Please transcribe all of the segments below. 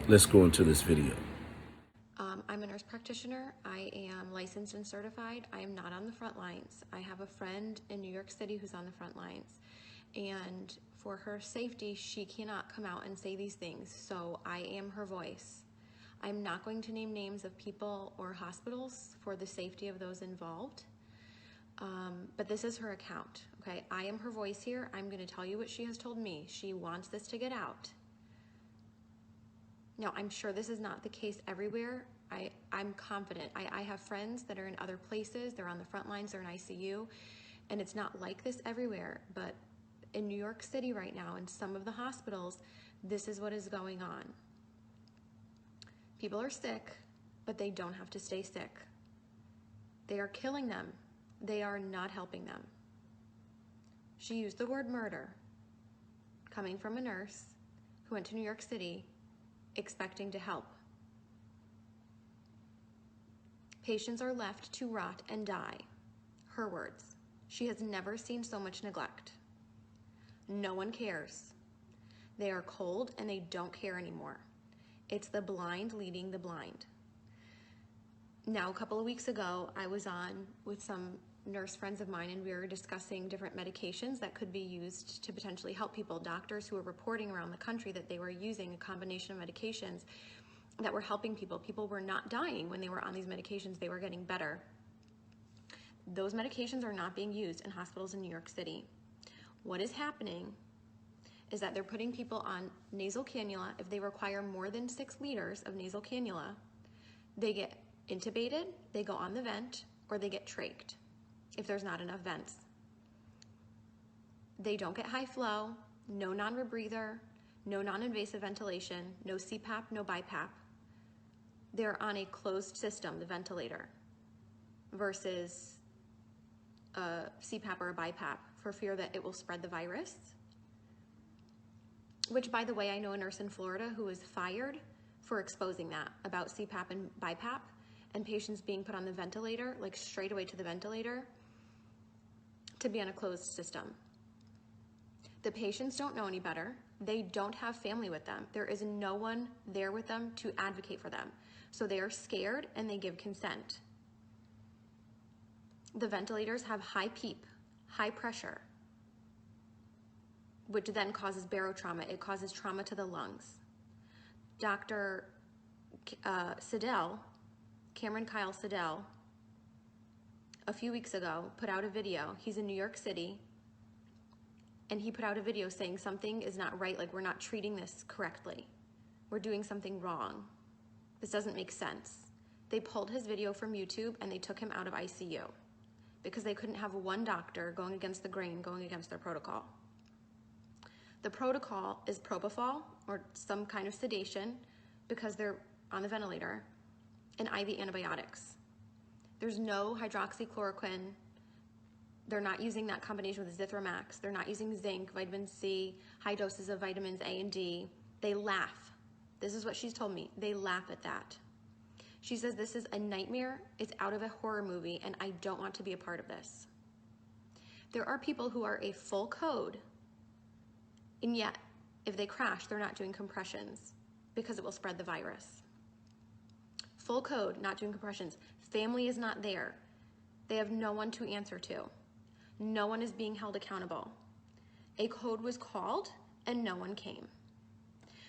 Let's go into this video. I'm a nurse practitioner. I am licensed and certified. I am not on the front lines. I have a friend in New York City who's on the front lines. And for her safety, she cannot come out and say these things. So I am her voice. I'm not going to name names of people or hospitals for the safety of those involved. But this is her account, okay? I am her voice here. I'm going to tell you what she has told me. She wants this to get out. Now, I'm sure this is not the case everywhere. I'm confident. I have friends that are in other places. They're on the front lines. They're in ICU. And it's not like this everywhere. But in New York City right now, in some of the hospitals, this is what is going on. People are sick, but they don't have to stay sick. They are killing them. They are not helping them. She used the word murder, coming from a nurse who went to New York City expecting to help. Patients are left to rot and die. Her words. She has never seen so much neglect. No one cares. They are cold and they don't care anymore. It's the blind leading the blind. Now, a couple of weeks ago, I was on with some nurse friends of mine and we were discussing different medications that could be used to potentially help people. Doctors who were reporting around the country that they were using a combination of medications that were helping people. People were not dying when they were on these medications. They were getting better. Those medications are not being used in hospitals in New York City. What is happening is that they're putting people on nasal cannula. If they require more than 6 liters of nasal cannula, they get intubated, they go on the vent, or they get trached if there's not enough vents. They don't get high flow, no non-rebreather, no non-invasive ventilation, no CPAP, no BiPAP. They're on a closed system, the ventilator, versus a CPAP or a BiPAP for fear that it will spread the virus. Which, by the way, I know a nurse in Florida who was fired for exposing that about CPAP and BiPAP and patients being put on the ventilator, like straight away to the ventilator, to be on a closed system. The patients don't know any better. They don't have family with them. There is no one there with them to advocate for them. So they are scared and they give consent. The ventilators have high PEEP, high pressure, which then causes barotrauma. It causes trauma to the lungs. Dr. Siddell, Cameron Kyle Siddell, a few weeks ago put out a video. He's in New York City, and he put out a video saying something is not right, like we're not treating this correctly. We're doing something wrong. This doesn't make sense. They pulled his video from YouTube and they took him out of ICU because they couldn't have one doctor going against the grain, going against their protocol. The protocol is propofol or some kind of sedation because they're on the ventilator, and IV antibiotics. There's no hydroxychloroquine. They're not using that combination with Zithromax. They're not using zinc, vitamin C, high doses of vitamins A and D. They laugh. This is what she's told me. They laugh at that. She says this is a nightmare. It's out of a horror movie, and I don't want to be a part of this. There are people who are a full code, and yet if they crash, they're not doing compressions because it will spread the virus. Full code, not doing compressions. Family is not there. They have no one to answer to. No one is being held accountable. A code was called and no one came.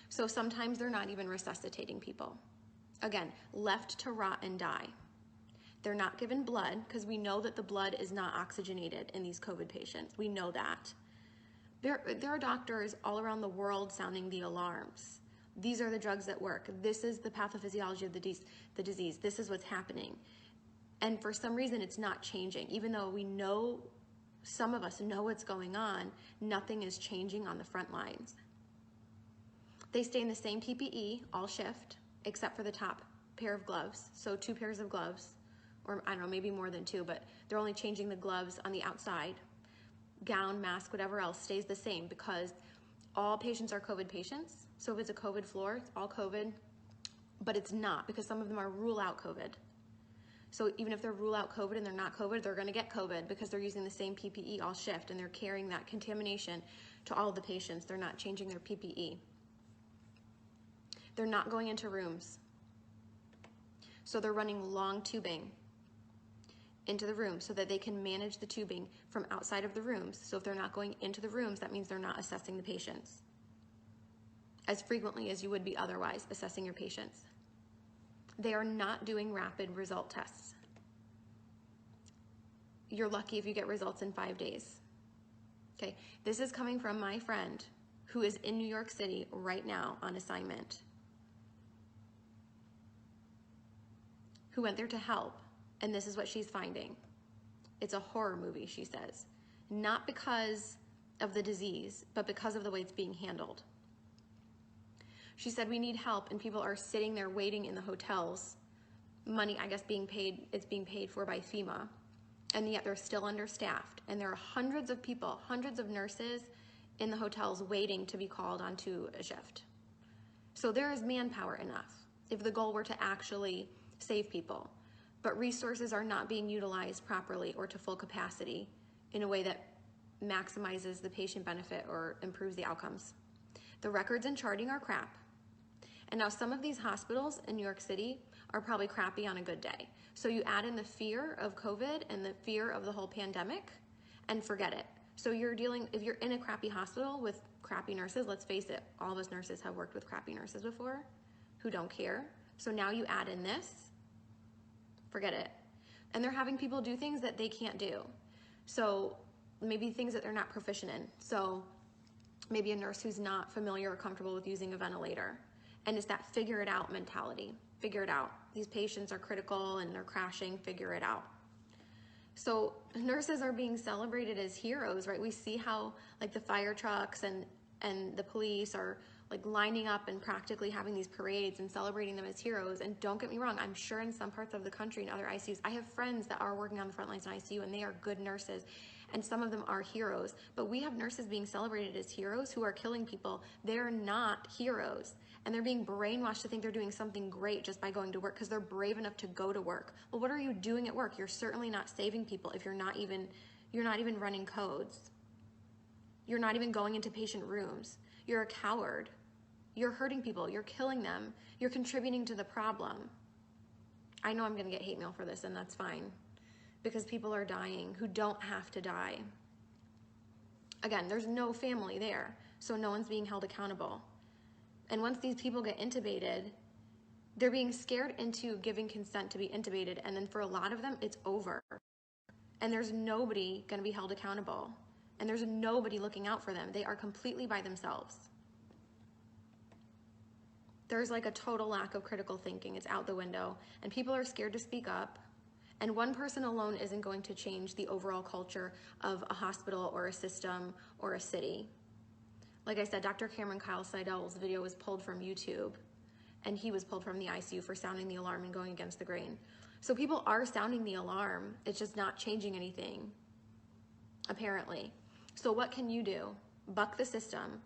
So sometimes they're not even resuscitating people. Again, left to rot and die. They're not given blood because we know that the blood is not oxygenated in these COVID patients. We know that. There are doctors all around the world sounding the alarms. These are the drugs that work. This is the pathophysiology of the disease. This is what's happening. And for some reason, it's not changing. Even though we know, some of us know what's going on, nothing is changing on the front lines. They stay in the same PPE all shift, except for the top pair of gloves. So 2 pairs of gloves, or I don't know, maybe more than 2, but they're only changing the gloves on the outside. Gown, mask, whatever else stays the same because all patients are COVID patients. So if it's a COVID floor, it's all COVID, but it's not because some of them are rule out COVID. So even if they're rule out COVID and they're not COVID, they're gonna get COVID because they're using the same PPE all shift and they're carrying that contamination to all of the patients. They're not changing their PPE. They're not going into rooms. So they're running long tubing into the room so that they can manage the tubing from outside of the rooms. So if they're not going into the rooms, that means they're not assessing the patients as frequently as you would be otherwise assessing your patients. They are not doing rapid result tests. You're lucky if you get results in 5 days. Okay, this is coming from my friend who is in New York City right now on assignment, who went there to help, and this is what she's finding. It's a horror movie, she says. Not because of the disease, but because of the way it's being handled. She said, we need help, and people are sitting there waiting in the hotels. Money, I guess, it's being paid for by FEMA, and yet they're still understaffed. And there are hundreds of people, hundreds of nurses in the hotels waiting to be called onto a shift. So there is manpower enough if the goal were to actually save people, but resources are not being utilized properly or to full capacity in a way that maximizes the patient benefit or improves the outcomes. The records and charting are crap. And now some of these hospitals in New York City are probably crappy on a good day. So you add in the fear of COVID and the fear of the whole pandemic and forget it. So if you're in a crappy hospital with crappy nurses, let's face it, all of us nurses have worked with crappy nurses before who don't care. So now you add in this, forget it. And they're having people do things that they can't do. So maybe things that they're not proficient in. So maybe a nurse who's not familiar or comfortable with using a ventilator. And it's that figure it out mentality. Figure it out. These patients are critical and they're crashing, figure it out. So nurses are being celebrated as heroes, right? We see how like the fire trucks and the police are like lining up and practically having these parades and celebrating them as heroes. And don't get me wrong, I'm sure in some parts of the country and other ICUs, I have friends that are working on the front lines in ICU and they are good nurses. And some of them are heroes, but we have nurses being celebrated as heroes who are killing people. They're not heroes. And they're being brainwashed to think they're doing something great just by going to work because they're brave enough to go to work. Well, what are you doing at work? You're certainly not saving people if you're not even running codes. You're not even going into patient rooms. You're a coward. You're hurting people. You're killing them. You're contributing to the problem. I know I'm going to get hate mail for this, and that's fine because people are dying who don't have to die. Again, there's no family there, so no one's being held accountable. And once these people get intubated, they're being scared into giving consent to be intubated, and then for a lot of them, it's over. And there's nobody going to be held accountable, and there's nobody looking out for them. They are completely by themselves. There's like a total lack of critical thinking. It's out the window, and people are scared to speak up. And one person alone isn't going to change the overall culture of a hospital or a system or a city. Like I said, Dr. Cameron Kyle Seidel's video was pulled from YouTube, and he was pulled from the ICU for sounding the alarm and going against the grain. So people are sounding the alarm. It's just not changing anything, apparently. So what can you do? Buck the system.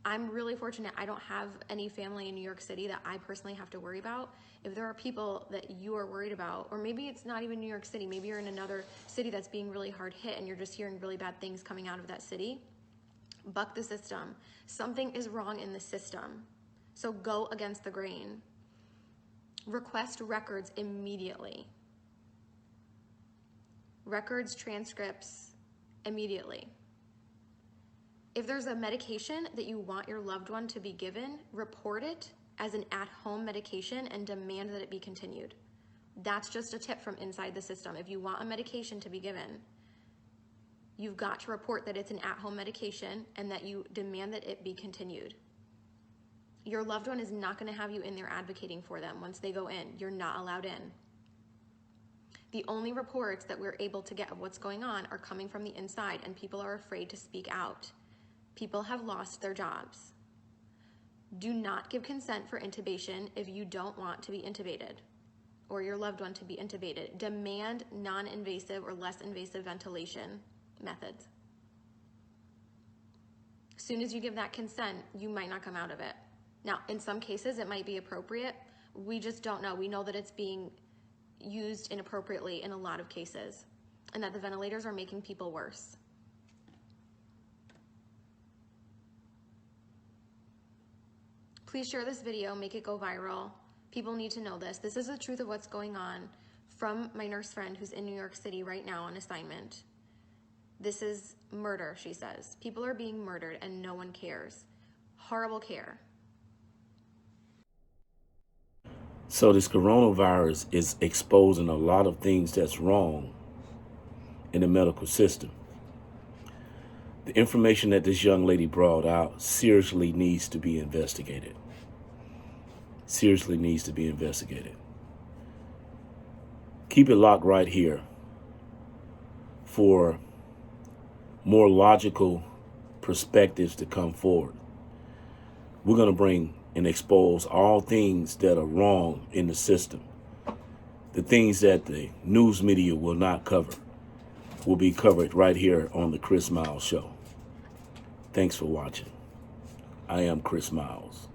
I'm really fortunate I don't have any family in New York City that I personally have to worry about. If there are people that you are worried about, or maybe it's not even New York City, maybe you're in another city that's being really hard hit and you're just hearing really bad things coming out of that city, buck the system. Something is wrong in the system. So go against the grain. Request records immediately. Records, transcripts, immediately. If there's a medication that you want your loved one to be given, report it as an at-home medication and demand that it be continued. That's just a tip from inside the system. If you want a medication to be given, you've got to report that it's an at-home medication and that you demand that it be continued. Your loved one is not going to have you in there advocating for them once they go in. You're not allowed in. The only reports that we're able to get of what's going on are coming from the inside, and people are afraid to speak out. People have lost their jobs. Do not give consent for intubation if you don't want to be intubated or your loved one to be intubated. Demand non-invasive or less invasive ventilation methods. As soon as you give that consent, you might not come out of it. Now, in some cases, it might be appropriate. We just don't know. We know that it's being used inappropriately in a lot of cases and that the ventilators are making people worse. Please share this video, make it go viral. People need to know this. This is the truth of what's going on from my nurse friend who's in New York City right now on assignment. This is murder, she says. People are being murdered and no one cares. Horrible care. So this coronavirus is exposing a lot of things that's wrong in the medical system. The information that this young lady brought out seriously needs to be investigated. Seriously needs to be investigated. Keep it locked right here for more logical perspectives to come forward. We're going to bring and expose all things that are wrong in the system. The things that the news media will not cover will be covered right here on the Chris Miles Show. Thanks for watching. I am Chris Miles.